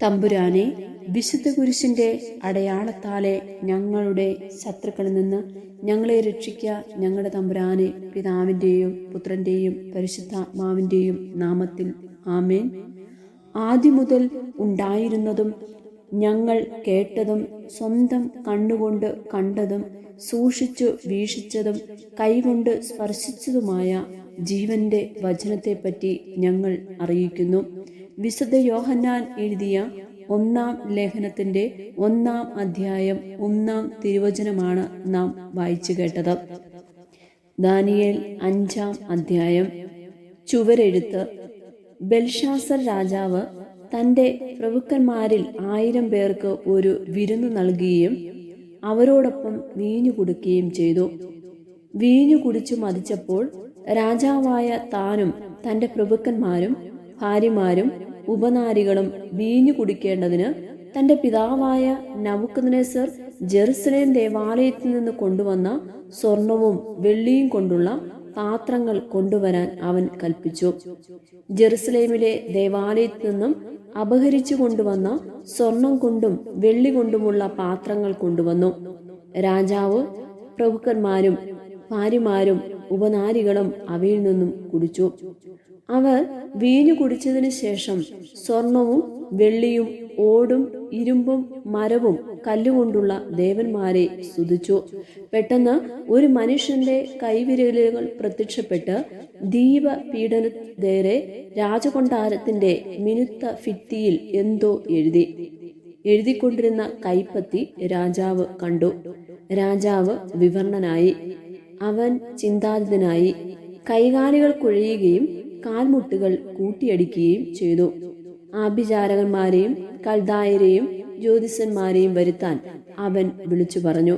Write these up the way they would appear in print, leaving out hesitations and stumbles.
തമ്പുരാനെ, വിശുദ്ധ കുരിശിന്റെ അടയാളത്താലെ ഞങ്ങളുടെ ശത്രുക്കളിൽ നിന്ന് ഞങ്ങളെ രക്ഷിക്കുക. ഞങ്ങളുടെ തമ്പുരാനെ, പിതാവിൻ്റെയും പുത്രൻ്റെയും പരിശുദ്ധാത്മാവിൻ്റെയും നാമത്തിൽ ആമേൻ. ആദ്യം മുതൽ ഉണ്ടായിരുന്നതും ഞങ്ങൾ കേട്ടതും സ്വന്തം കണ്ണുകൊണ്ട് കണ്ടതും സൂക്ഷിച്ചു വീക്ഷിച്ചതും കൈകൊണ്ട് സ്പർശിച്ചതുമായ ജീവന്റെ വചനത്തെപ്പറ്റി ഞങ്ങൾ അറിയിക്കുന്നു. വിശുദ്ധ യോഹന്നാൻ എഴുതിയ 1-ാം ലേഖനത്തിന്റെ 1-ാം അധ്യായം 1-ാം തിരുവചനമാണ് നാം വായിച്ചു കേട്ടത്. ദാനിയേൽ 5-ാം അധ്യായം. ചുവരെഴുത്ത്. ബെൽഷാസർ രാജാവ് തൻ്റെ പ്രഭുക്കന്മാരിൽ 1000 പേർക്ക് ഒരു വിരുന്ന് നൽകുകയും അവരോടൊപ്പം വീഞ്ഞു കുടിക്കുകയും ചെയ്തു. വീഞ്ഞു കുടിച്ചു മതിച്ചപ്പോൾ രാജാവായ താനും തൻ്റെ പ്രഭുക്കന്മാരും ഭാര്യമാരും ഉപനാരികളും വീഞ്ഞു കുടിക്കേണ്ടതിന് തൻ്റെ പിതാവായ നബൂഖദ്നേസർ ജെറുസലേം ദേവാലയത്തിൽ നിന്ന് കൊണ്ടുവന്ന സ്വർണവും വെള്ളിയും കൊണ്ടുള്ള പാത്രങ്ങൾ കൊണ്ടുവരാൻ അവൻ കൽപ്പിച്ചു. ജെറുസലേമിലെ ദേവാലയത്തിൽ നിന്നും അപഹരിച്ചു കൊണ്ടുവന്ന സ്വർണം കൊണ്ടും വെള്ളി കൊണ്ടുമുള്ള പാത്രങ്ങൾ കൊണ്ടുവന്നു. രാജാവ്, പ്രഭുക്കന്മാരും ഭാര്യമാരും ഉപനാരികളും അവയിൽ നിന്നും കുടിച്ചു. അവർ വീഞ്ഞു കുടിച്ചതിന് ശേഷം സ്വർണവും വെള്ളിയും ഓടും ഇരുമ്പും മരവും കല്ലുകൊണ്ടുള്ള ദേവന്മാരെ സ്തുതിച്ചു. പെട്ടെന്ന് ഒരു മനുഷ്യന്റെ കൈവിരലുകൾ പ്രത്യക്ഷപ്പെട്ട് ദീപപീഠനത്തേറെ രാജകൊട്ടാരത്തിന്റെ മിനുത്ത ഭിത്തിയിൽ എന്തോ എഴുതിക്കൊണ്ടിരുന്ന കൈപ്പത്തി രാജാവ് കണ്ടു. രാജാവ് വിവരണനായി. അവൻ ചിന്താതനായി. കൈകാലുകൾ കുഴയുകയും കാൽമുട്ടുകൾ കൂട്ടിയടിക്കുകയും ചെയ്തു. ആഭിചാരകന്മാരെയും കൽദായരെയും ജ്യോതിഷന്മാരെയും വരുത്താൻ അവൻ വിളിച്ചു പറഞ്ഞു.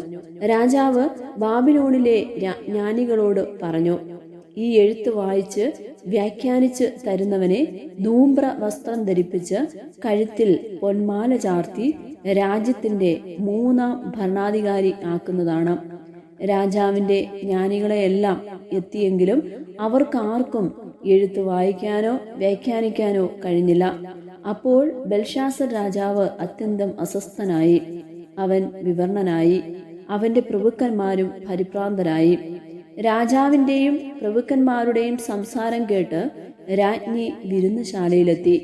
രാജാവ് ബാബിലോണിലെ ജ്ഞാനികളോട് പറഞ്ഞു, ഈ എഴുത്ത് വായിച്ച് വ്യാഖ്യാനിച്ച് തരുന്നവനെ ധൂമ്ര വസ്ത്രം ധരിപ്പിച്ച് കഴുത്തിൽ പൊന്മാല ചാർത്തി രാജ്യത്തിന്റെ 3-ാം ഭരണാധികാരി ആക്കുന്നതാണ്. രാജാവിന്റെ ജ്ഞാനികളെയെല്ലാം എത്തിയെങ്കിലും അവർക്കാർക്കും എഴുത്ത് വായിക്കാനോ വ്യാഖ്യാനിക്കാനോ കഴിഞ്ഞില്ല. അപ്പോൾ ബെൽഷാസർ രാജാവ് അത്യന്തം അസ്വസ്ഥനായി. അവൻ വിവരണനായി. അവന്റെ പ്രഭുക്കന്മാരും പരിഭ്രാന്തരായി. രാജാവിന്റെയും പ്രഭുക്കന്മാരുടെയും സംസാരം കേട്ട് രാജ്ഞി വിരുന്നുശാലയിലെത്തി.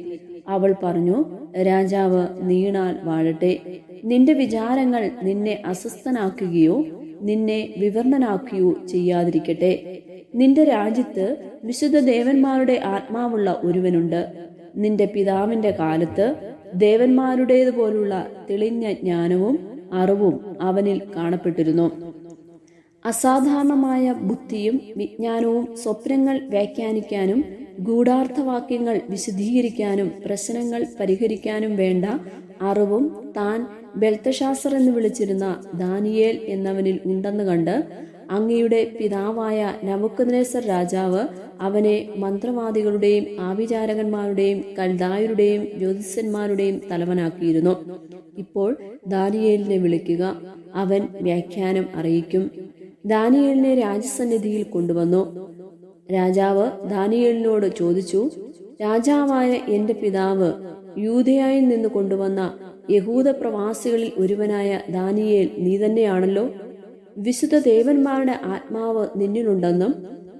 അവൾ പറഞ്ഞു, രാജാവ് നീണാൽ വാഴട്ടെ. നിന്റെ വിചാരങ്ങൾ നിന്നെ അസ്വസ്ഥനാക്കുകയോ നിന്നെ വിവരണനാക്കുകയോ ചെയ്യാതിരിക്കട്ടെ. നിന്റെ രാജ്യത്ത് വിശുദ്ധ ദേവന്മാരുടെ ആത്മാവുള്ള ഒരുവനുണ്ട്. നിന്റെ പിതാവിന്റെ കാലത്ത് ദേവന്മാരുടേതുപോലുള്ള തെളിഞ്ഞ ജ്ഞാനവും അറിവും അവനിൽ കാണപ്പെട്ടിരുന്നു. അസാധാരണമായ ബുദ്ധിയും വിജ്ഞാനവും സ്വപ്നങ്ങൾ വ്യാഖ്യാനിക്കാനും ഗൂഢാർത്ഥവാക്യങ്ങൾ വിശദീകരിക്കാനും പ്രശ്നങ്ങൾ പരിഹരിക്കാനും വേണ്ട അറിവും താൻ ബെൽത്തശാസർ എന്ന് വിളിച്ചിരുന്ന ദാനിയേൽ എന്നവനിൽ ഉണ്ടെന്ന് കണ്ട് അങ്ങയുടെ പിതാവായ നബൂഖദ്നേസർ രാജാവ് അവനെ മന്ത്രവാദികളുടെയും ആഭിചാരകന്മാരുടെയും കൽദായരുടെയും ജ്യോതിഷന്മാരുടെയും തലവനാക്കിയിരുന്നു. ഇപ്പോൾ ദാനിയേലിനെ വിളിക്കുക, അവൻ വ്യാഖ്യാനം അറിയിക്കും. ദാനിയേലിനെ രാജസന്നിധിയിൽ കൊണ്ടുവന്നു. രാജാവ് ദാനിയേലിനോട് ചോദിച്ചു, രാജാവായ എന്റെ പിതാവ് യൂദയായിൽ നിന്ന് കൊണ്ടുവന്ന യഹൂദ പ്രവാസികളിൽ ഒരുവനായ ദാനിയേൽ നീ തന്നെയാണല്ലോ. വിശുദ്ധ ദേവന്മാരുടെ ആത്മാവ് നിന്നിലുണ്ടെന്നും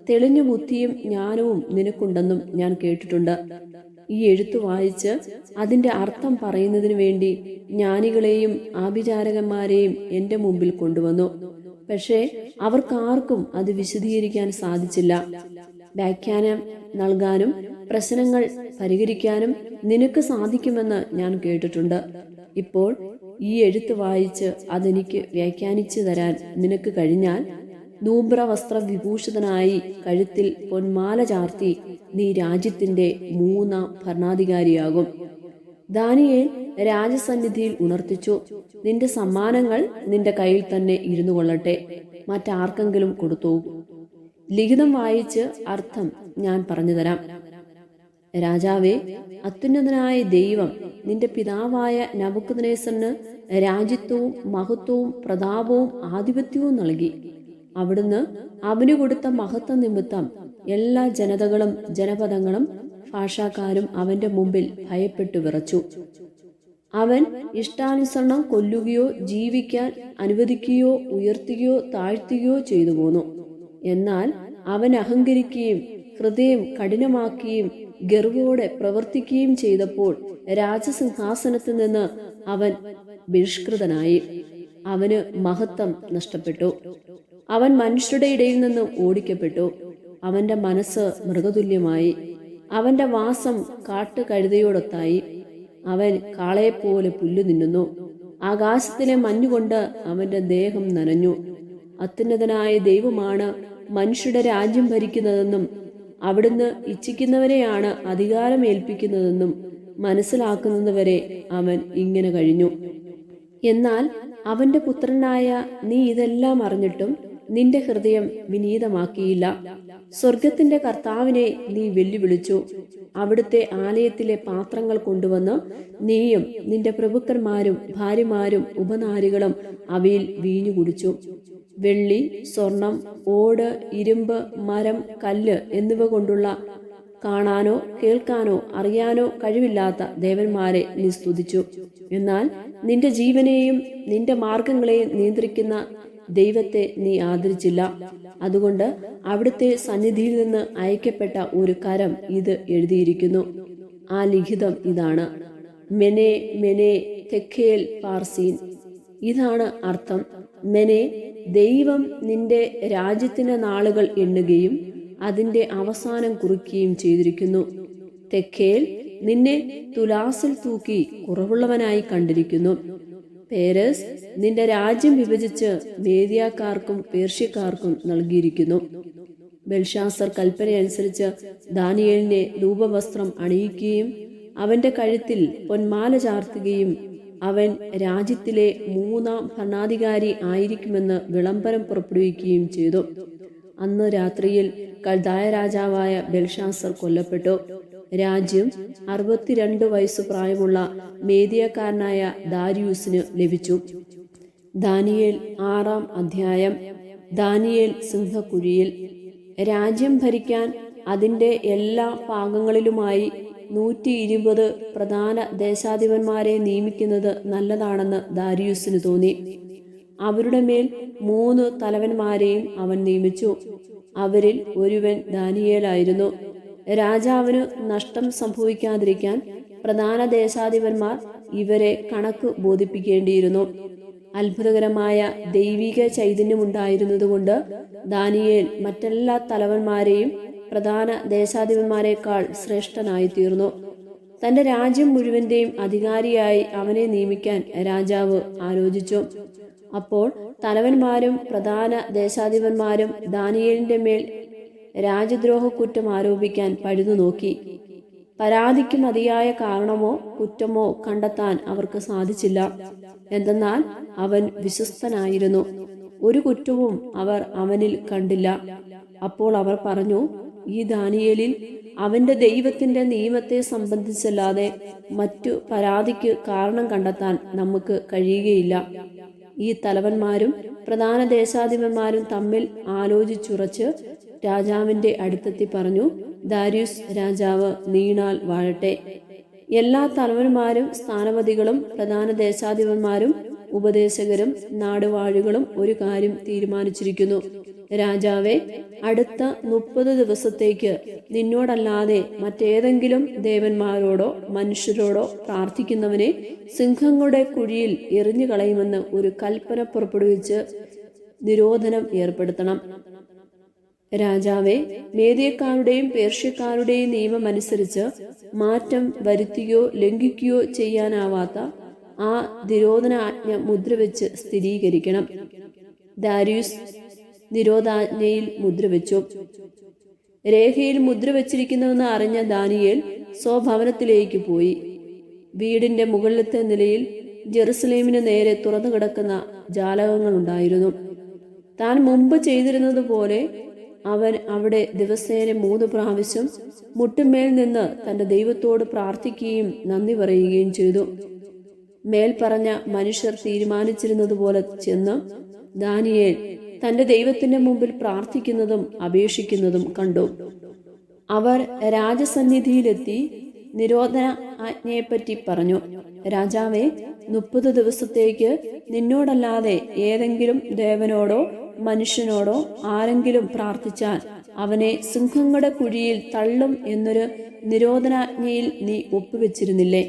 തെളിഞ്ഞ ബുദ്ധിയും ജ്ഞാനവും നിനക്കുണ്ടെന്നും ഞാൻ കേട്ടിട്ടുണ്ട്. ഈ എഴുത്ത് വായിച്ച് അതിന്റെ അർത്ഥം പറയുന്നതിന് വേണ്ടി ജ്ഞാനികളെയും ആഭിചാരകന്മാരെയും എന്റെ മുമ്പിൽ കൊണ്ടുവന്നു. പക്ഷേ അവർക്കാർക്കും അത് വിശദീകരിക്കാൻ സാധിച്ചില്ല. വ്യാഖ്യാനം നൽകാനും പ്രശ്നങ്ങൾ പരിഹരിക്കാനും നിനക്ക് സാധിക്കുമെന്ന് ഞാൻ കേട്ടിട്ടുണ്ട്. ഇപ്പോൾ ഈ എഴുത്ത് വായിച്ച് അതെനിക്ക് വ്യാഖ്യാനിച്ചു തരാൻ നിനക്ക് കഴിഞ്ഞാൽ ധൂമ്ര വസ്ത്ര വിഭൂഷിതനായി കഴുത്തിൽ പൊന്മാല ചാർത്തി നീ രാജ്യത്തിന്റെ 3-ാം ഭരണാധികാരിയാകും. ദാനിയേൽ രാജസന്നിധിയിൽ ഉണർത്തിച്ചു, നിന്റെ സമ്മാനങ്ങൾ നിന്റെ കയ്യിൽ തന്നെ ഇരുന്നു കൊള്ളട്ടെ, മറ്റാർക്കെങ്കിലും കൊടുത്തു. ലിഖിതം വായിച്ച് അർത്ഥം ഞാൻ പറഞ്ഞുതരാം. രാജാവേ, അത്യുന്നതനായ ദൈവം നിന്റെ പിതാവായ നബൂഖദ്നേസറിന് രാജ്യത്വവും മഹത്വവും പ്രതാപവും ആധിപത്യവും നൽകി. അവിടുന്ന് അവന് കൊടുത്ത മഹത്വ നിമിത്തം എല്ലാ ജനതകളും ജനപദങ്ങളും ഭാഷാക്കാരും അവന്റെ മുമ്പിൽ ഭയപ്പെട്ടു വിറച്ചു. അവൻ ഇഷ്ടാനുസരണം കൊല്ലുകയോ ജീവിക്കാൻ അനുവദിക്കുകയോ ഉയർത്തുകയോ താഴ്ത്തുകയോ ചെയ്തു പോന്നു. എന്നാൽ അവൻ അഹങ്കരിക്കുകയും ഹൃദയം കഠിനമാക്കുകയും ഗർവോടെ പ്രവർത്തിക്കുകയും ചെയ്തപ്പോൾ രാജസിംഹാസനത്തിൽ നിന്ന് അവൻ ബഹിഷ്കൃതനായി. അവന് മഹത്വം നഷ്ടപ്പെട്ടു. അവൻ മനുഷ്യരുടെ ഇടയിൽ നിന്ന് ഓടിക്കപ്പെട്ടു. അവന്റെ മനസ്സ് മൃഗതുല്യമായി. അവന്റെ വാസം കാട്ടുകഴുതയോടൊത്തായി. അവൻ കാളയെപ്പോലെ പുല്ലു തിന്നുന്നു. ആകാശത്തിലെ മഞ്ഞുകൊണ്ട് അവന്റെ ദേഹം നനഞ്ഞു. അത്യുന്നതനായ ദൈവമാണ് മനുഷ്യരുടെ രാജ്യം ഭരിക്കുന്നതെന്നും അവിടുന്ന് ഇച്ഛിക്കുന്നവരെയാണ് അധികാരം ഏൽപ്പിക്കുന്നതെന്നും മനസ്സിലാക്കുന്നതുവരെ അവൻ ഇങ്ങനെ കഴിഞ്ഞു. എന്നാൽ അവന്റെ പുത്രനായ നീ ഇതെല്ലാം അറിഞ്ഞിട്ടും നിന്റെ ഹൃദയം വിനീതമാക്കിയില്ല. സ്വർഗത്തിന്റെ കർത്താവിനെ നീ വെല്ലുവിളിച്ചു. അവിടുത്തെ ആലയത്തിലെ പാത്രങ്ങൾ കൊണ്ടുവന്ന് നീയും നിന്റെ പ്രഭുക്കന്മാരും ഭാര്യമാരും ഉപനാരികളും അവയിൽ വീഞ്ഞു കുടിച്ചു. വെള്ളി, സ്വർണം, ഓട്, ഇരുമ്പ്, മരം, കല്ല് എന്നിവ കൊണ്ടുള്ള കാണാനോ കേൾക്കാനോ അറിയാനോ കഴിവില്ലാത്ത ദേവന്മാരെ നീ സ്തുതിച്ചു. എന്നാൽ നിന്റെ ജീവനെയും നിന്റെ മാർഗങ്ങളെയും നിയന്ത്രിക്കുന്ന ദൈവത്തെ നീ ആദരിച്ചില്ല. അതുകൊണ്ട് അവിടുത്തെ സന്നിധിയിൽ നിന്ന് അയക്കപ്പെട്ട ഒരു കരം ഇത് എഴുതിയിരിക്കുന്നു. ആ ലിഖിതം ഇതാണ്: മെനെ മെനെ തെക്കേൽ പാർസീൻ. ഇതാണ് അർത്ഥം: മെനെ, ദൈവം നിന്റെ രാജ്യത്തിന്റെ നാളുകൾ എണ്ണുകയും അതിന്റെ അവസാനം കുറിക്കുകയും ചെയ്തിരിക്കുന്നു. തെക്കേൽ, നിന്നെ തുലാസിൽ തൂക്കി കുറവുള്ളവനായി കണ്ടിരിക്കുന്നു. പേരസ്, നിന്റെ രാജ്യം വിഭജിച്ച് മേദ്യക്കാർക്കും പേർഷ്യക്കാർക്കും നൽകിയിരിക്കുന്നു. ബെൽഷാസർ കൽപ്പനയനുസരിച്ച് ദാനിയേലിനെ ധൂപവസ്ത്രം അണിയിക്കുകയും അവന്റെ കഴുത്തിൽ പൊന്മാല ചാർത്തുകയും അവൻ രാജ്യത്തിലെ 3ാം ഭരണാധികാരി ആയിരിക്കുമെന്ന് വിളംബരം പുറപ്പെടുവിക്കുകയും ചെയ്തു. അന്ന് രാത്രിയിൽ കൽദായ രാജാവായ ബെൽഷാസർ കൊല്ലപ്പെട്ടു. രാജ്യം 62 വയസ്സു പ്രായമുള്ള മേദ്യക്കാരനായ ദാരിയൂസിന് ലഭിച്ചു. ദാനിയേൽ 6-ാം അധ്യായം. ദാനിയേൽ സിംഹക്കുഴിയിൽ. രാജ്യം ഭരിക്കാൻ അതിൻ്റെ എല്ലാ ഭാഗങ്ങളിലുമായി 120 പ്രധാന ദേശാധിപന്മാരെ നിയമിക്കുന്നത് നല്ലതാണെന്ന് ദാരിയൂസിന് തോന്നി. അവരുടെ മേൽ 3 തലവന്മാരെയും അവൻ നിയമിച്ചു. അവരിൽ ഒരുവൻ ദാനിയേലായിരുന്നു. രാജാവിന് നഷ്ടം സംഭവിക്കാതിരിക്കാൻ പ്രധാന ദേശാധിപന്മാർ ഇവരെ കണക്ക് ബോധിപ്പിക്കേണ്ടിയിരുന്നു. അത്ഭുതകരമായ ദൈവിക ചൈതന്യമുണ്ടായിരുന്നതുകൊണ്ട് ദാനിയേൽ മറ്റെല്ലാ തലവന്മാരെയും പ്രധാന ദേശാധിപന്മാരെക്കാൾ ശ്രേഷ്ഠനായി തീർന്നു. തന്റെ രാജ്യം മുഴുവന്റെയും അധികാരിയായി അവനെ നിയമിക്കാൻ രാജാവ് ആലോചിച്ചു. അപ്പോൾ തലവന്മാരും പ്രധാന ദേശാധിപന്മാരും ദാനിയേലിന്റെ മേൽ രാജദ്രോഹ കുറ്റം ആരോപിക്കാൻ പഴുതു നോക്കി. പരാതിക്ക് മതിയായ കാരണമോ കുറ്റമോ കണ്ടെത്താൻ അവർക്ക് സാധിച്ചില്ല. എന്തെന്നാൽ അവൻ വിശ്വസ്തനായിരുന്നു. ഒരു കുറ്റവും അവർ അവനിൽ കണ്ടില്ല. അപ്പോൾ അവർ പറഞ്ഞു, ഈ ദാനിയേലിൽ അവന്റെ ദൈവത്തിന്റെ നിയമത്തെ സംബന്ധിച്ചല്ലാതെ മറ്റു പരാതിക്ക് കാരണം കണ്ടെത്താൻ നമുക്ക് കഴിയുകയില്ല. ഈ തലവന്മാരും പ്രധാന ദേശാധിപന്മാരും തമ്മിൽ ആലോചിച്ചുറച്ച് രാജാവിന്റെ അടുത്തെത്തി പറഞ്ഞു, ദാരിയൂസ് രാജാവ് നീണാൽ വാഴട്ടെ. എല്ലാ തലവന്മാരും സ്ഥാനപതികളും പ്രധാന ദേശാധിപന്മാരും ഉപദേശകരും നാടുവാഴികളും ഒരു കാര്യം തീരുമാനിച്ചിരിക്കുന്നു. രാജാവെ, അടുത്ത 30 ദിവസത്തേക്ക് നിന്നോടല്ലാതെ മറ്റേതെങ്കിലും ദേവന്മാരോടോ മനുഷ്യരോടോ പ്രാർത്ഥിക്കുന്നവനെ സിംഹങ്ങളുടെ കുഴിയിൽ എറിഞ്ഞു കളയുമെന്ന് ഒരു കൽപ്പന പുറപ്പെടുവിച്ച് നിരോധനം ഏർപ്പെടുത്തണം. രാജാവെ, മേദ്യക്കാരുടെയും പേർഷ്യക്കാരുടെയും നിയമമനുസരിച്ച് മാറ്റം വരുത്തുകയോ ലംഘിക്കുകയോ ചെയ്യാനാവാത്ത ആ നിരോധനാജ്ഞ മുദ്രവെച്ച് സ്ഥിരീകരിക്കണം. ദാരിയൂസ് നിരോധാജ്ഞയിൽ മുദ്രവെച്ചു. രേഖയിൽ മുദ്രവെച്ചിരിക്കുന്നുവെന്ന് അറിഞ്ഞ ദാനിയേൽ സ്വഭവനത്തിലേക്ക് പോയി. വീടിന്റെ മുകളിലത്തെ നിലയിൽ ജെറുസലേമിന് നേരെ തുറന്നു കിടക്കുന്ന ജാലകങ്ങളുണ്ടായിരുന്നു. താൻ മുമ്പ് ചെയ്തിരുന്നത് പോലെ അവൻ അവിടെ ദിവസേന 3 പ്രാവശ്യം മുട്ടുമേൽ നിന്ന് തന്റെ ദൈവത്തോട് പ്രാർത്ഥിക്കുകയും നന്ദി പറയുകയും ചെയ്തു. മേൽ പറഞ്ഞ മനുഷ്യർ തീരുമാനിച്ചിരുന്നതുപോലെ ചെന്ന് ദാനിയേൽ തന്റെ ദൈവത്തിന്റെ മുമ്പിൽ പ്രാർത്ഥിക്കുന്നതും അപേക്ഷിക്കുന്നതും കണ്ടു. അവർ രാജസന്നിധിയിലെത്തി നിരോധന ആജ്ഞയെപ്പറ്റി പറഞ്ഞു. രാജാവേ, 30 ദിവസത്തേക്ക് നിന്നോടല്ലാതെ ഏതെങ്കിലും ദേവനോടോ മനുഷ്യനോടോ ആരെങ്കിലും പ്രാർത്ഥിച്ചാൽ അവനെ സിംഹങ്ങളുടെ കുഴിയിൽ തള്ളും എന്നൊരു നിരോധനാജ്ഞയിൽ നീ ഒപ്പുവെച്ചിരുന്നില്ലേ?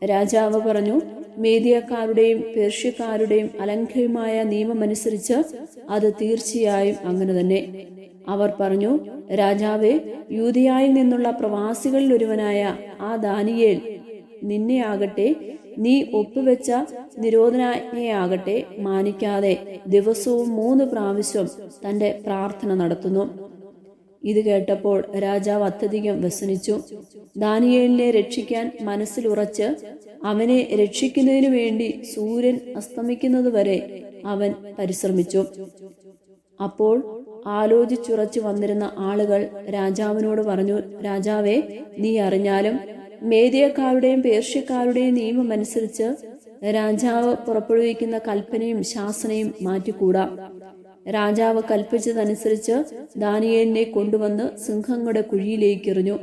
രാജാവ് പറഞ്ഞു, മേദ്യക്കാരുടെയും പേർഷ്യക്കാരുടെയും അലംഘ്യമായ നിയമമനുസരിച്ച് അത് തീർച്ചയായും അങ്ങനെ തന്നെ. അവർ പറഞ്ഞു, രാജാവേ, യൂദയായിൽ നിന്നുള്ള പ്രവാസികളിൽ ഒരുവനായ ആ ദാനിയേൽ നിന്നെയാകട്ടെ നീ ഒപ്പുവെച്ച നിരോധനാജ്ഞയാകട്ടെ മാനിക്കാതെ ദിവസവും 3 പ്രാവശ്യം തന്റെ പ്രാർത്ഥന നടത്തുന്നു. ഇത് കേട്ടപ്പോൾ രാജാവ് അത്യധികം വ്യസനിച്ചു. ദാനിയേലിനെ രക്ഷിക്കാൻ മനസ്സിലുറച്ച് അവനെ രക്ഷിക്കുന്നതിനു വേണ്ടി സൂര്യൻ അസ്തമിക്കുന്നതുവരെ അവൻ പരിശ്രമിച്ചു. അപ്പോൾ ആലോചിച്ചുറച്ചു വന്നിരുന്ന ആളുകൾ രാജാവിനോട് പറഞ്ഞു, രാജാവേ, നീ അറിഞ്ഞാലും മേദ്യക്കാരുടെയും പേർഷ്യക്കാരുടെയും നിയമമനുസരിച്ച് രാജാവ് പുറപ്പെടുവിക്കുന്ന കൽപ്പനയും ശാസനയും മാറ്റിക്കൂടാ. രാജാവ് കൽപ്പിച്ചതനുസരിച്ച് ദാനിയേലിനെ കൊണ്ടുവന്ന് സിംഹങ്ങളുടെ കുഴിയിലേക്ക് എറിഞ്ഞു.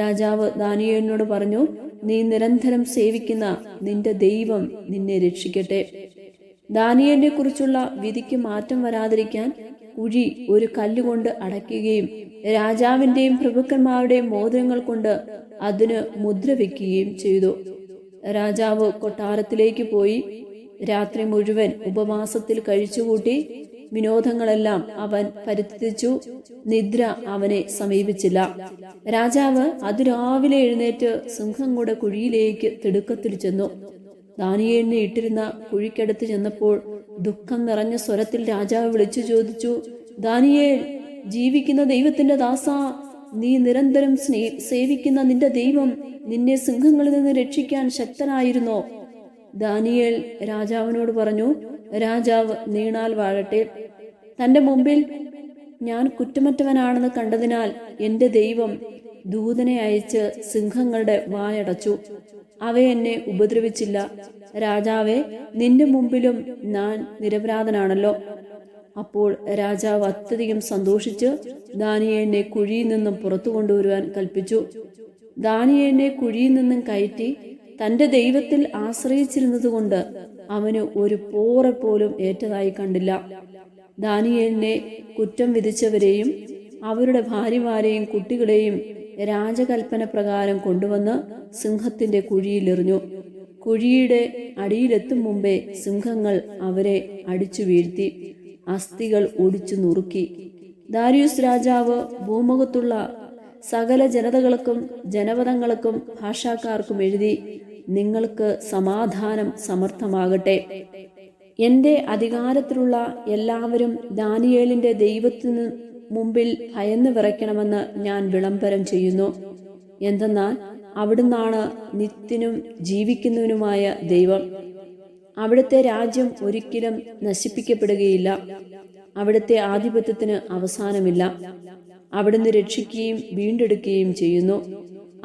രാജാവ് ദാനിയേലിനോട് പറഞ്ഞു, നീ നിരന്തരം സേവിക്കുന്ന നിന്റെ ദൈവം നിന്നെ രക്ഷിക്കട്ടെ. ദാനിയേലിനെ കുറിച്ചുള്ള വിധിക്ക് മാറ്റം വരാതിരിക്കാൻ കുഴി ഒരു കല്ലുകൊണ്ട് അടയ്ക്കുകയും രാജാവിന്റെയും പ്രഭുക്കന്മാരുടെയും മോതിരങ്ങൾ കൊണ്ട് അതിന് മുദ്ര വയ്ക്കുകയും ചെയ്തു. രാജാവ് കൊട്ടാരത്തിലേക്ക് പോയി രാത്രി മുഴുവൻ ഉപവാസത്തിൽ കഴിച്ചുകൂട്ടി. വിനോദങ്ങളെല്ലാം അവൻ പരിത്യജിച്ചു. നിദ്ര അവനെ സമീപിച്ചില്ല. രാജാവ് അതിരാവിലെ എഴുന്നേറ്റ് സിംഹങ്ങളുടെ കുഴിയിലേക്ക് തിടുക്കത്തിൽ ചെന്നു. ദാനിയേലിനെ ഇട്ടിരുന്ന കുഴിക്കടുത്ത് ചെന്നപ്പോൾ ദുഃഖം നിറഞ്ഞ സ്വരത്തിൽ രാജാവ് വിളിച്ചു ചോദിച്ചു, ദാനിയേൽ, ജീവിക്കുന്ന ദൈവത്തിന്റെ ദാസ, നീ നിരന്തരം സേവിക്കുന്ന നിന്റെ ദൈവം നിന്നെ സിംഹങ്ങളിൽ നിന്ന് രക്ഷിക്കാൻ ശക്തനായിരുന്നോ? ദാനിയേൽ രാജാവിനോട് പറഞ്ഞു, രാജാവ് നീണാൽ വാഴട്ടെ. തന്റെ മുമ്പിൽ ഞാൻ കുറ്റമറ്റവനാണെന്ന് കണ്ടതിനാൽ എന്റെ ദൈവം ദൂതനെ അയച്ച് സിംഹങ്ങളുടെ വായടച്ചു. അവയെന്നെ ഉപദ്രവിച്ചില്ല. രാജാവേ, നിന്റെ മുമ്പിലും ഞാൻ നിരപരാധനാണല്ലോ. അപ്പോൾ രാജാവ് അത്യധികം സന്തോഷിച്ച് ദാനിയേലിനെ കുഴിയിൽ നിന്നും പുറത്തു കൊണ്ടുവരുവാൻ കൽപ്പിച്ചു. ദാനിയേലിനെ കുഴിയിൽ നിന്നും കയറ്റി തന്റെ ദൈവത്തിൽ ആശ്രയിച്ചിരുന്നതുകൊണ്ട് അവന് ഒരു പോറ പോലും ഏറ്റതായി കണ്ടില്ല. ദാനിയേലിനെ കുറ്റം വിധിച്ചവരെയും അവരുടെ ഭാര്യമാരെയും കുട്ടികളെയും രാജകൽപ്പന പ്രകാരം കൊണ്ടുവന്ന് സിംഹത്തിന്റെ കുഴിയിലെറിഞ്ഞു. കുഴിയുടെ അടിയിലെത്തും മുമ്പേ സിംഹങ്ങൾ അവരെ അടിച്ചു വീഴ്ത്തി, അസ്ഥികൾ ഒടിച്ചു നുറുക്കി. ദാരിയൂസ് രാജാവ് ഭൂമുഖത്തുള്ള സകല ജനതകൾക്കും ജനപദങ്ങൾക്കും ഭാഷാക്കാർക്കും എഴുതി, നിങ്ങൾക്ക് സമാധാനം സമർത്ഥമാകട്ടെ. എന്റെ അധികാരത്തിലുള്ള എല്ലാവരും ദാനിയേലിന്റെ ദൈവത്തിനു മുമ്പിൽ ഭയന്ന് വിറയ്ക്കണമെന്ന് ഞാൻ വിളംബരം ചെയ്യുന്നു. എന്തെന്നാൽ അവിടുന്നാണ് നിത്യനും ജീവിക്കുന്നവനുമായ ദൈവം. അവിടുത്തെ രാജ്യം ഒരിക്കലും നശിപ്പിക്കപ്പെടുകയില്ല. അവിടുത്തെ ആധിപത്യത്തിന് അവസാനമില്ല. അവിടുന്ന് രക്ഷിക്കുകയും വീണ്ടെടുക്കുകയും ചെയ്യുന്നു.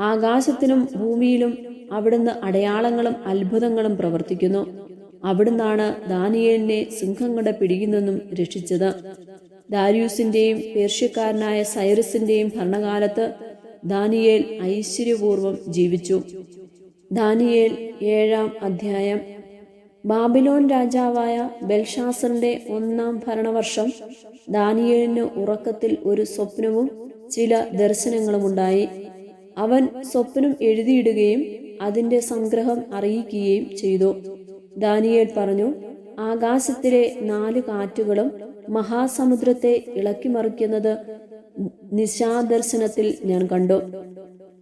ആകാശത്തിനും ഭൂമിയിലും അവിടുന്ന് അടയാളങ്ങളും അത്ഭുതങ്ങളും പ്രവർത്തിക്കുന്നു. അവിടുന്നാണ് ദാനിയേലിനെ സിംഹങ്ങളുടെ പിടിയിൽ നിന്നും രക്ഷിച്ചത്. ദാരിയൂസിന്റെയും പേർഷ്യക്കാരനായ സൈറസിന്റെയും ഭരണകാലത്ത് ദാനിയേൽ ഐശ്വര്യപൂർവ്വം ജീവിച്ചു. ദാനിയേൽ 7-ാം അധ്യായം. ബാബിലോൺ രാജാവായ ബെൽഷാസറിന്റെ 1-ാം ഭരണവർഷം ദാനിയേലിന് ഉറക്കത്തിൽ ഒരു സ്വപ്നവും ചില ദർശനങ്ങളും ഉണ്ടായി. അവൻ സ്വപ്നം എഴുതിയിടുകയും അതിന്റെ സംഗ്രഹം അറിയിക്കുകയും ചെയ്തു. ദാനിയേൽ പറഞ്ഞു, ആകാശത്തിലെ 4 കാറ്റുകളും മഹാസമുദ്രത്തെ ഇളക്കിമറിക്കുന്നത് നിശാദർശനത്തിൽ ഞാൻ കണ്ടു.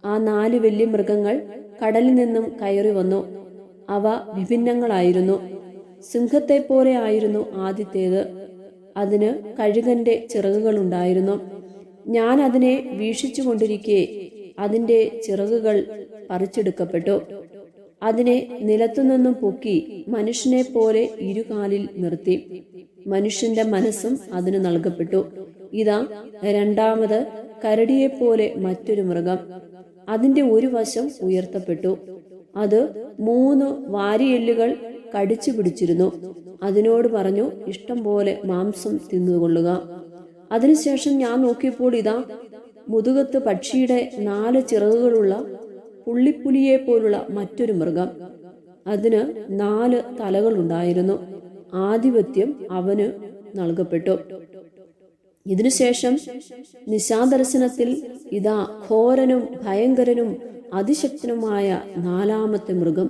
ആ 4 വലിയ മൃഗങ്ങൾ കടലിൽ നിന്നും കയറി വന്നു. അവ വിഭിന്നങ്ങളായിരുന്നു. സിംഹത്തെ പോലെ ആയിരുന്നു ആദ്യത്തേത്. അതിന് കഴുകന്റെ ചിറകുകളുണ്ടായിരുന്നു. ഞാൻ അതിനെ വീക്ഷിച്ചു കൊണ്ടിരിക്കെ അതിന്റെ ചിറകുകൾ പറിച്ചെടുക്കപ്പെട്ടു. അതിനെ നിലത്തുനിന്നും പൊക്കി മനുഷ്യനെ പോലെ ഇരുകാലിൽ നിർത്തി. മനുഷ്യന്റെ മനസ്സും അതിന് നൽകപ്പെട്ടു. ഇതാ, 2ാമത് കരടിയെപ്പോലെ മറ്റൊരു മൃഗം. അതിന്റെ ഒരു വശം ഉയർത്തപ്പെട്ടു. അത് 3 വാരിയെല്ലുകൾ കടിച്ചു പിടിച്ചിരുന്നു. അതിനോട് പറഞ്ഞു, ഇഷ്ടം പോലെ മാംസം തിന്നുകൊള്ളുക. അതിനുശേഷം ഞാൻ നോക്കിയപ്പോൾ ഇതാ, മുതുകത്ത് പക്ഷിയുടെ 4 ചിറകുകളുള്ള പുള്ളിപ്പുലിയെ പോലുള്ള മറ്റൊരു മൃഗം. അതിന് 4 തലകളുണ്ടായിരുന്നു. ആധിപത്യം അവന് നൽകപ്പെട്ടു. ഇതിനുശേഷം നിശാദർശനത്തിൽ ഇതാ ഘോരനും ഭയങ്കരനും അതിശക്തനുമായ 4-ാമത്തെ മൃഗം.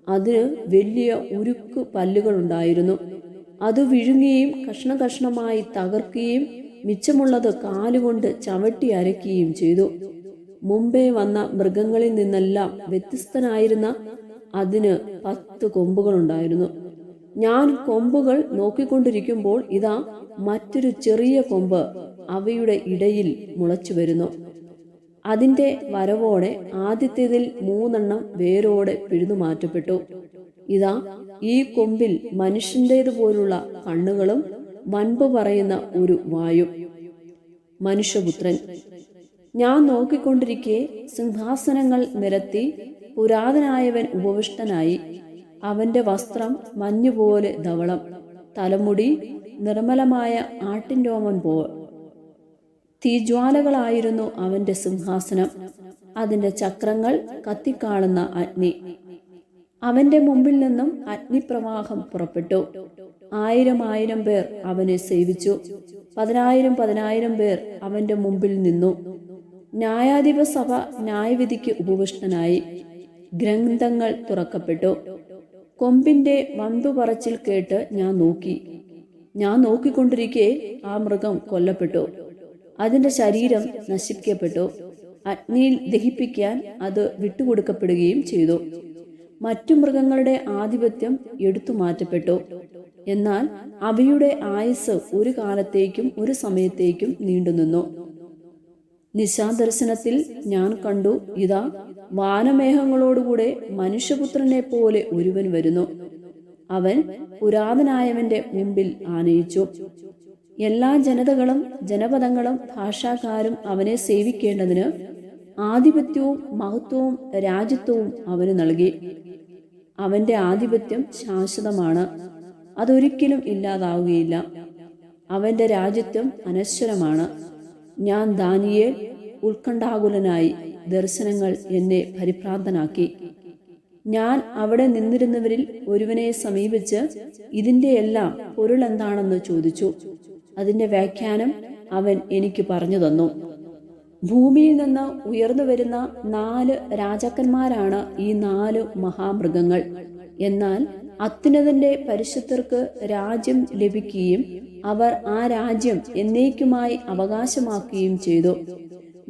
അതിന് വലിയ ഉരുക്കു പല്ലുകളുണ്ടായിരുന്നു. അത് വിഴുങ്ങുകയും കഷ്ണകഷ്ണമായി തകർക്കുകയും മിച്ചമുള്ളത് കാലുകൊണ്ട് ചവിട്ടി അരയ്ക്കുകയും ചെയ്തു. മുമ്പേ വന്ന മൃഗങ്ങളിൽ നിന്നെല്ലാം വ്യത്യസ്തനായിരുന്ന അതിന് 10 കൊമ്പുകളുണ്ടായിരുന്നു. ഞാൻ കൊമ്പുകൾ നോക്കിക്കൊണ്ടിരിക്കുമ്പോൾ ഇതാ മറ്റൊരു ചെറിയ കൊമ്പ് അവയുടെ ഇടയിൽ മുളച്ചു വരുന്നു. അതിൻ്റെ വരവോടെ ആദ്യത്തേതിൽ 3 വേരോടെ പിഴുതു മാറ്റപ്പെട്ടു. ഇതാ ഈ കൊമ്പിൽ മനുഷ്യൻ്റേതുപോലുള്ള കണ്ണുകളും വൻപ് പറയുന്ന ഒരു വായും. മനുഷ്യപുത്രൻ, ഞാൻ നോക്കിക്കൊണ്ടിരിക്കെ സിംഹാസനങ്ങൾ നിരത്തി പുരാതനായവൻ ഉപവിഷ്ടനായി. അവന്റെ വസ്ത്രം മഞ്ഞുപോലെ ധവളം, തലമുടി നിർമ്മലമായ ആട്ടിൻ രോമൻ പോൽ. തീജ്വാലകളായിരുന്നു അവന്റെ സിംഹാസനം, അതിന്റെ ചക്രങ്ങൾ കത്തിക്കാളുന്ന അഗ്നി. അവന്റെ മുമ്പിൽ നിന്നും അഗ്നിപ്രവാഹം പുറപ്പെട്ടു. 1000 പേർ അവനെ സേവിച്ചു. 10,000 പേർ അവന്റെ മുമ്പിൽ നിന്നു. ന്യായാധിപ സഭ ന്യായവിധിക്ക് ഉപവിഷ്ടനായി. ഗ്രന്ഥങ്ങൾ തുറക്കപ്പെട്ടു. കൊമ്പിന്റെ വമ്പു പറച്ചിൽ കേട്ട് ഞാൻ നോക്കിക്കൊണ്ടിരിക്കെ ആ മൃഗം കൊല്ലപ്പെട്ടു. അതിന്റെ ശരീരം നശിപ്പിക്കപ്പെട്ടു. അഗ്നിയിൽ ദഹിപ്പിക്കാൻ അത് വിട്ടുകൊടുക്കപ്പെടുകയും ചെയ്തു. മറ്റു മൃഗങ്ങളുടെ ആധിപത്യം എടുത്തു മാറ്റപ്പെട്ടു. എന്നാൽ അവയുടെ ആയുസ് ഒരു കാലത്തേക്കും ഒരു സമയത്തേക്കും നീണ്ടുനിന്നു. നിശാദർശനത്തിൽ ഞാൻ കണ്ടു, ഇതാ വാനമേഘങ്ങളോടുകൂടെ മനുഷ്യപുത്രനെ പോലെ ഒരുവൻ വരുന്നു. അവൻ പുരാതനായവന്റെ മുമ്പിൽ ആനയിച്ചു. എല്ലാ ജനതകളും ജനപദങ്ങളും ഭാഷാക്കാരും അവനെ സേവിക്കേണ്ടതിന് ആധിപത്യവും മഹത്വവും രാജ്യത്വവും അവന് നൽകി. അവന്റെ ആധിപത്യം ശാശ്വതമാണ്, അതൊരിക്കലും ഇല്ലാതാവുകയില്ല. അവന്റെ രാജ്യത്വം അനശ്വരമാണ്. ഞാൻ ദാനിയേൽ ഉത്കണ്ഠാകുലനായി. ദർശനങ്ങൾ എന്നെ പരിഭ്രാന്തനാക്കി. ഞാൻ അവിടെ നിന്നിരുന്നവരിൽ ഒരുവനെ സമീപിച്ച് ഇതിന്റെ എല്ലാം പൊരുൾ എന്താണെന്ന് ചോദിച്ചു. അതിന്റെ വ്യാഖ്യാനം അവൻ എനിക്ക് പറഞ്ഞു തന്നു. ഭൂമിയിൽ നിന്ന് ഉയർന്നു വരുന്ന 4 രാജാക്കന്മാരാണ് ഈ 4 മഹാമൃഗങ്ങൾ. എന്നാൽ അത്യുന്നതന്റെ പരിശുദ്ധർക്ക് രാജ്യം ലഭിക്കുകയും അവർ ആ രാജ്യം എന്നേക്കുമായി അവകാശമാക്കുകയും ചെയ്തു.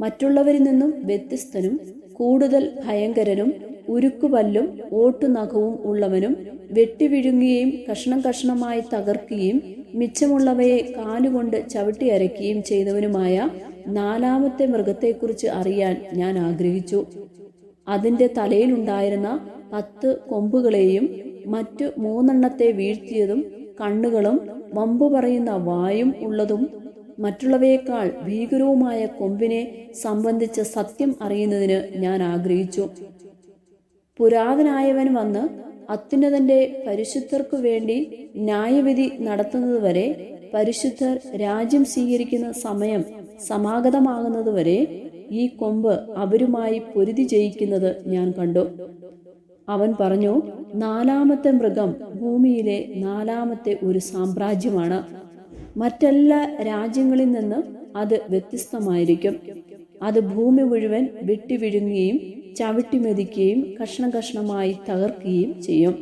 മറ്റുള്ളവരിൽ നിന്നും വ്യത്യസ്തനും കൂടുതൽ ഭയങ്കരനും ഉരുക്കുപല്ലും ഓട്ടുനഖവും ഉള്ളവനും വെട്ടിവിഴുങ്ങുകയും കഷ്ണം കഷ്ണമായി തകർക്കുകയും മിച്ചമുള്ളവയെ കാലുകൊണ്ട് ചവിട്ടി അരയ്ക്കുകയും ചെയ്തവനുമായ 4-ാമത്തെ മൃഗത്തെക്കുറിച്ച് അറിയാൻ ഞാൻ ആഗ്രഹിച്ചു. അതിന്റെ തലയിലുണ്ടായിരുന്ന 10 കൊമ്പുകളെയും മറ്റു 3 വീഴ്ത്തിയതും കണ്ണുകളും വമ്പു പറയുന്ന വായും ഉള്ളതും മറ്റുള്ളവയേക്കാൾ ഭീകരവുമായ കൊമ്പിനെ സംബന്ധിച്ച സത്യം അറിയുന്നതിന് ഞാൻ ആഗ്രഹിച്ചു. പുരാതനായവൻ വന്ന് അത്യുന്നതന്റെ പരിശുദ്ധർക്കു വേണ്ടി ന്യായവിധി നടത്തുന്നതുവരെ, പരിശുദ്ധർ രാജ്യം സ്വീകരിക്കുന്ന സമയം സമാഗതമാകുന്നതുവരെ ഈ കൊമ്പ് അവരുമായി പൊരുതി ജയിക്കുന്നത് ഞാൻ കണ്ടു. അവൻ പറഞ്ഞു, 4-ാമത്തെ മൃഗം ഭൂമിയിലെ 4-ാമത്തെ ഒരു സാമ്രാജ്യമാണ്. മറ്റെല്ലാ രാജ്യങ്ങളിൽ നിന്ന് അത് വ്യത്യസ്തമായിരിക്കും. അത് ഭൂമി മുഴുവൻ വെട്ടിവിഴുങ്ങുകയും ചവിട്ടിമെതിക്കുകയും കഷ്ണം കഷ്ണമായി തകർക്കുകയും ചെയ്യും.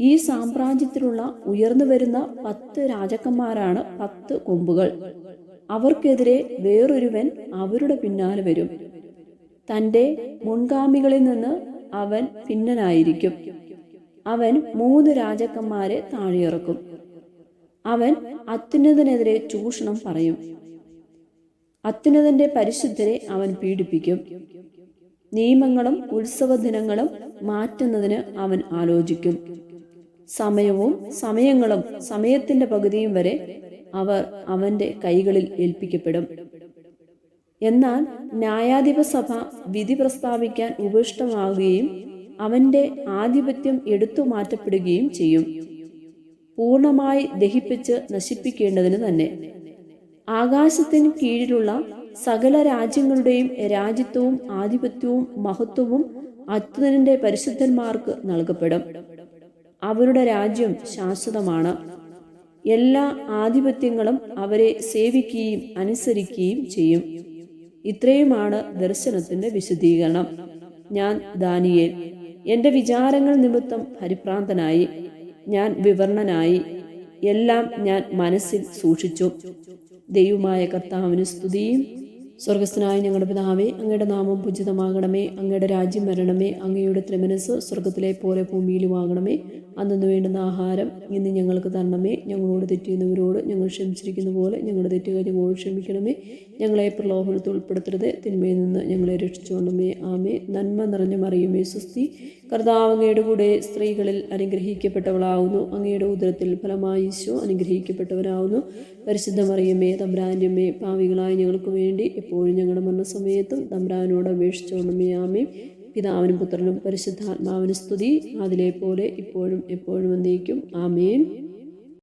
ഈ സാമ്രാജ്യത്തിലുള്ള ഉയർന്നു വരുന്ന 10 രാജാക്കന്മാരാണ് 10 കൊമ്പുകൾ. അവർക്കെതിരെ വേറൊരുവൻ അവരുടെ പിന്നാലെ വരും. തൻ്റെ മുൻഗാമികളിൽ നിന്ന് അവൻ ഭിന്നനായിരിക്കും. അവൻ 3 രാജാക്കന്മാരെ താഴെയിറക്കും. അവൻ അത്യുന്നതനെതിരെ ചൂഷണം പറയും. അത്യുന്നതന്റെ പരിശുദ്ധരെ അവൻ പീഡിപ്പിക്കും. നിയമങ്ങളും ഉത്സവ ദിനങ്ങളും മാറ്റുന്നതിന് അവൻ ആലോചിക്കും. സമയവും സമയങ്ങളും സമയത്തിന്റെ പകുതിയും വരെ അവർ അവന്റെ കൈകളിൽ ഏൽപ്പിക്കപ്പെടും. എന്നാൽ ന്യായാധിപ സഭ വിധി പ്രസ്താവിക്കാൻ ഉപേക്ഷിതമാവുകയും അവന്റെ ആധിപത്യം എടുത്തു മാറ്റപ്പെടുകയും ചെയ്യും, പൂർണ്ണമായി ദഹിപ്പിച്ച് നശിപ്പിക്കേണ്ടതിന് തന്നെ. ആകാശത്തിന് കീഴിലുള്ള സകല രാജ്യങ്ങളുടെയും രാജ്യത്വവും ആധിപത്യവും മഹത്വവും അത്യുന്നതന്റെ പരിശുദ്ധന്മാർക്ക് നൽകപ്പെടും. അവരുടെ രാജ്യം ശാശ്വതമാണ്. എല്ലാ ആധിപത്യങ്ങളും അവരെ സേവിക്കുകയും അനുസരിക്കുകയും ചെയ്യും. ഇത്രയുമാണ് ദർശനത്തിന്റെ വിശദീകരണം. ഞാൻ ദാനിയേൽ എൻ്റെ വിചാരങ്ങൾ നിമിത്തം പരിഭ്രാന്തനായി, ഞാൻ വിവരണനായി, എല്ലാം ഞാൻ മനസ്സിൽ സൂക്ഷിച്ചു. ദൈവമായ കർത്താവിന് സ്തുതിയും. സ്വർഗസ്ഥനായ ഞങ്ങളുടെ പിതാവേ, അങ്ങയുടെ നാമം പൂജിതമാകണമേ, അങ്ങയുടെ രാജ്യം വരണമേ, അങ്ങയുടെ തിരുമനസ്സ് സ്വർഗത്തിലെ പോലെ ഭൂമിയിലുമാകണമേ. അന്നു വേണ്ടുന്ന ആഹാരം ഇന്ന് ഞങ്ങൾക്ക് തരണമേ. ഞങ്ങളോട് തെറ്റിയുന്നവരോട് ഞങ്ങൾ ക്ഷമിച്ചിരിക്കുന്ന പോലെ ഞങ്ങളുടെ തെറ്റുകൾ ഞങ്ങളോട് ക്ഷമിക്കണമേ. ഞങ്ങളെ പ്രലോഭനത്തിൽ ഉൾപ്പെടുത്തരുത്, തിന്മയിൽ നിന്ന് ഞങ്ങളെ രക്ഷിച്ചുകൊണ്ടമേ. ആമേ. നന്മ നിറഞ്ഞ മറിയമേ സ്വസ്തി, കർത്താവ് അങ്ങയുടെ കൂടെ സ്ത്രീകളിൽ അനുഗ്രഹിക്കപ്പെട്ടവളാവുന്നു. അങ്ങയുടെ ഉദരത്തിൽ ഫലമായി ഈശോ അനുഗ്രഹിക്കപ്പെട്ടവരാവുന്നു. പരിശുദ്ധ മറിയമേ തമ്പുരാൻ്റെ അമ്മേ, പാവികളായ ഞങ്ങൾക്ക് വേണ്ടി എപ്പോഴും ഞങ്ങളുടെ മരണസമയത്തും തമ്പുരാനോട് അപേക്ഷിച്ചുകൊണ്ടമേ. ആമേ. പിതാവിനും പുത്രനും പരിശുദ്ധാത്മാവിന് സ്തുതി, അതിലെ പോലെ ഇപ്പോഴും എപ്പോഴും എന്നേക്കും. ആമേൻ.